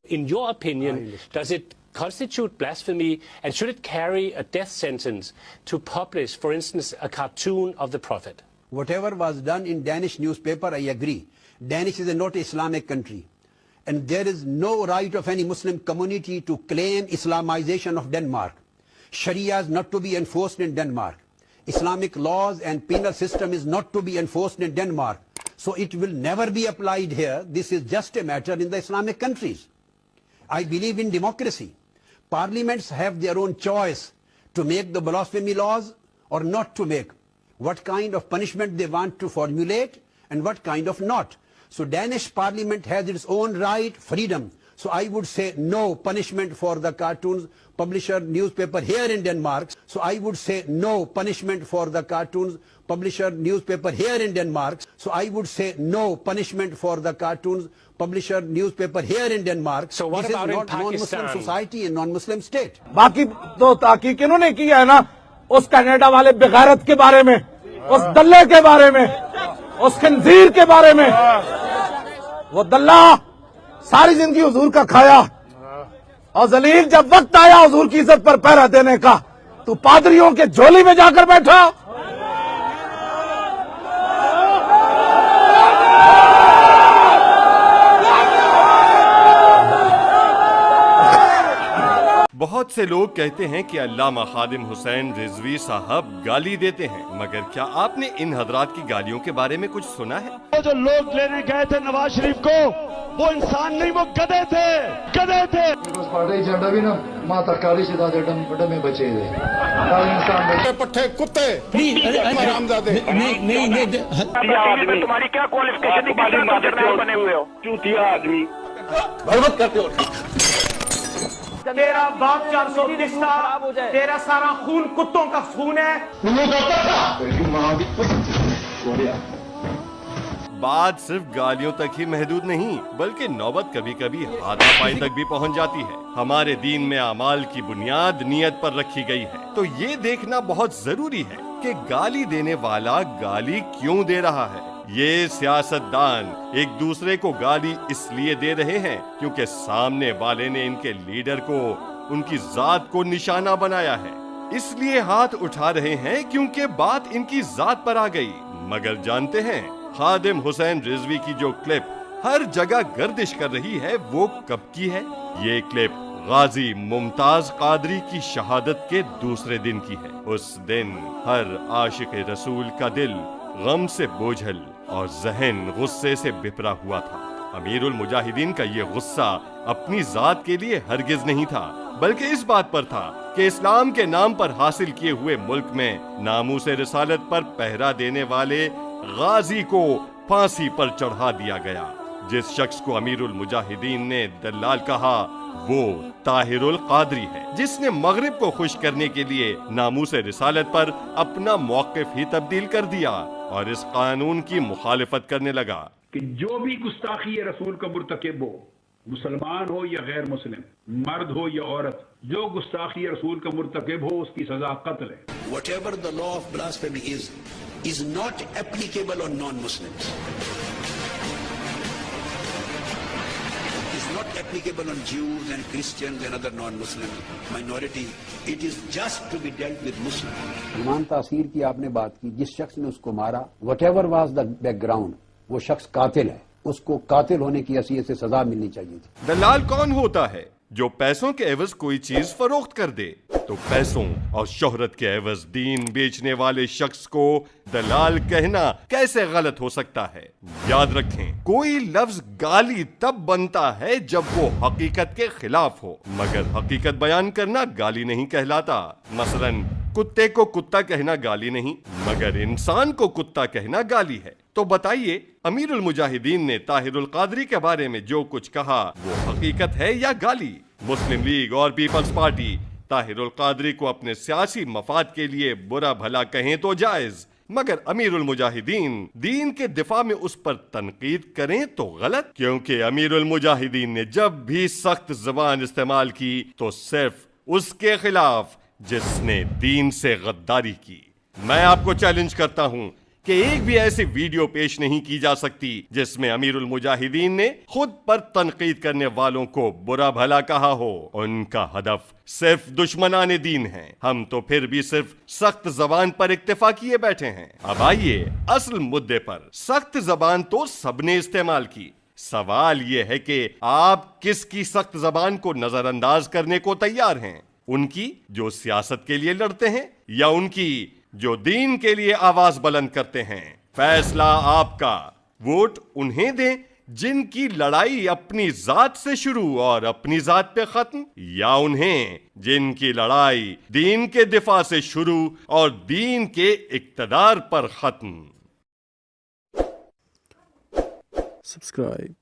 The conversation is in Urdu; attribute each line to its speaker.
Speaker 1: In your opinion, does it constitute blasphemy, and should it carry a death sentence to publish, for instance, a cartoon of the Prophet?
Speaker 2: Whatever was done in Danish newspaper, I agree. Danish is not an Islamic country. And there is no right of any Muslim community to claim Islamization of Denmark. Sharia is not to be enforced in Denmark. Islamic laws and penal system is not to be enforced in Denmark. So it will never be applied here. This is just a matter in the Islamic countries. I believe in democracy. Parliaments have their own choice to make the blasphemy laws or not to make. What kind of punishment they want to formulate and what kind of not. So Danish parliament has its own right, freedom. So I would say no punishment for the cartoons publisher newspaper here in Denmark. So I would say no punishment for the cartoons publisher newspaper here in Denmark. So I would say no punishment for the cartoons publisher newspaper here in Denmark.
Speaker 1: So what
Speaker 2: this
Speaker 1: about
Speaker 2: is
Speaker 1: in
Speaker 2: not non-Muslim
Speaker 1: Pakistan?
Speaker 2: society and non-Muslim state.
Speaker 3: باقی تو تحقیق انہوں نے کی ہے نا اس کینیڈا والے بغیرت کے بارے میں، اس دلے کے بارے میں، اس خنزیر کے بارے میں. وہ دلہ ساری زندگی حضور کا کھایا اور ذلیل جب وقت آیا حضور کی عزت پر پہرا دینے کا تو پادریوں کے جھولی میں جا کر بیٹھا.
Speaker 4: بہت سے لوگ کہتے ہیں کہ علامہ خادم حسین رضوی صاحب گالی دیتے ہیں، مگر کیا آپ نے ان حضرات کی گالیوں کے بارے میں کچھ سنا ہے؟
Speaker 5: وہ جو لوگ لینے گئے تھے نواز شریف کو وہ انسان نہیں، وہ گدھے تھے، گدھے تھے.
Speaker 6: پیپلز پارٹی جھنڈا بھی نا ماں ترکاری سے دادے ڈمے بچے دے انسان بچے
Speaker 5: پٹھے کتے حرامزادے.
Speaker 7: تمہاری کیا کوالیفکیشن بنے ہوئے ہو؟ چوتیا آدمی
Speaker 5: بھرمت کرتے ہو.
Speaker 3: تیرا باپ 430 تھا، تیرا سارا خون کتوں کا خون ہے.
Speaker 4: بات صرف گالیوں تک ہی محدود نہیں، بلکہ نوبت کبھی کبھی ہاتھا پائی تک بھی پہنچ جاتی ہے. ہمارے دین میں اعمال کی بنیاد نیت پر رکھی گئی ہے، تو یہ دیکھنا بہت ضروری ہے کہ گالی دینے والا گالی کیوں دے رہا ہے. یہ سیاستدان ایک دوسرے کو گالی اس لیے دے رہے ہیں کیونکہ سامنے والے نے ان کے لیڈر کو، ان کی ذات کو نشانہ بنایا ہے. اس لیے ہاتھ اٹھا رہے ہیں کیونکہ بات ان کی ذات پر آ گئی. مگر جانتے ہیں خادم حسین رضوی کی جو کلپ ہر جگہ گردش کر رہی ہے وہ کب کی ہے؟ یہ کلپ غازی ممتاز قادری کی شہادت کے دوسرے دن کی ہے. اس دن ہر عاشق رسول کا دل غم سے بوجھل اور ذہن غصے سے بپرا ہوا تھا. امیر المجاہدین کا یہ غصہ اپنی ذات کے لیے ہرگز نہیں تھا، بلکہ اس بات پر تھا کہ اسلام کے نام پر حاصل کیے ہوئے ملک میں ناموس رسالت پر پہرا دینے والے غازی کو پھانسی پر چڑھا دیا گیا. جس شخص کو امیر المجاہدین نے دلال کہا وہ طاہر القادری ہے، جس نے مغرب کو خوش کرنے کے لیے ناموس رسالت پر اپنا موقف ہی تبدیل کر دیا اور اس قانون کی مخالفت کرنے لگا
Speaker 8: کہ جو بھی گستاخی رسول کا مرتکب ہو، مسلمان ہو یا غیر مسلم، مرد ہو یا عورت، جو گستاخی رسول کا مرتکب ہو اس کی سزا قتل ہے.
Speaker 9: Whatever the law of blasphemy is not applicable on non-Muslims. It's not applicable on Jews and Christians and other non-Muslim minority. It is just to be dealt with Muslims.
Speaker 2: ایمان تاثیر کی آپ نے بات کی، جس شخص نے اس کو مارا whatever was the background وہ شخص قاتل ہے، اس کو قاتل ہونے کی حیثیت سے سزا ملنی چاہیے تھی.
Speaker 4: دلال کون ہوتا ہے؟ جو پیسوں کے عوض کوئی چیز فروخت کر دے. تو پیسوں اور شہرت کے عوض دین بیچنے والے شخص کو دلال کہنا کیسے غلط ہو سکتا ہے؟ یاد رکھیں، کوئی لفظ گالی تب بنتا ہے جب وہ حقیقت کے خلاف ہو، مگر حقیقت بیان کرنا گالی نہیں کہلاتا. مثلاً کتے کو کتا کہنا گالی نہیں، مگر انسان کو کتا کہنا گالی ہے. تو بتائیے امیر المجاہدین نے طاہر القادری کے بارے میں جو کچھ کہا وہ حقیقت ہے یا گالی؟ مسلم لیگ اور پیپلز پارٹی طاہر القادری کو اپنے سیاسی مفاد کے لیے برا بھلا کہیں تو جائز، مگر امیر المجاہدین دین کے دفاع میں اس پر تنقید کریں تو غلط. کیونکہ امیر المجاہدین نے جب بھی سخت زبان استعمال کی تو صرف اس کے خلاف جس نے دین سے غداری کی. میں آپ کو چیلنج کرتا ہوں کہ ایک بھی ایسی ویڈیو پیش نہیں کی جا سکتی جس میں امیر المجاہدین نے خود پر تنقید کرنے والوں کو برا بھلا کہا ہو. ان کا ہدف صرف دشمنان دین ہیں. ہم تو پھر بھی صرف سخت زبان پر اکتفا کیے بیٹھے ہیں. اب آئیے اصل مدے پر. سخت زبان تو سب نے استعمال کی. سوال یہ ہے کہ آپ کس کی سخت زبان کو نظر انداز کرنے کو تیار ہیں؟ ان کی جو سیاست کے لیے لڑتے ہیں یا ان کی جو دین کے لیے آواز بلند کرتے ہیں؟ فیصلہ آپ کا. ووٹ انہیں دیں جن کی لڑائی اپنی ذات سے شروع اور اپنی ذات پہ ختم، یا انہیں جن کی لڑائی دین کے دفاع سے شروع اور دین کے اقتدار پر ختم.
Speaker 10: Subscribe.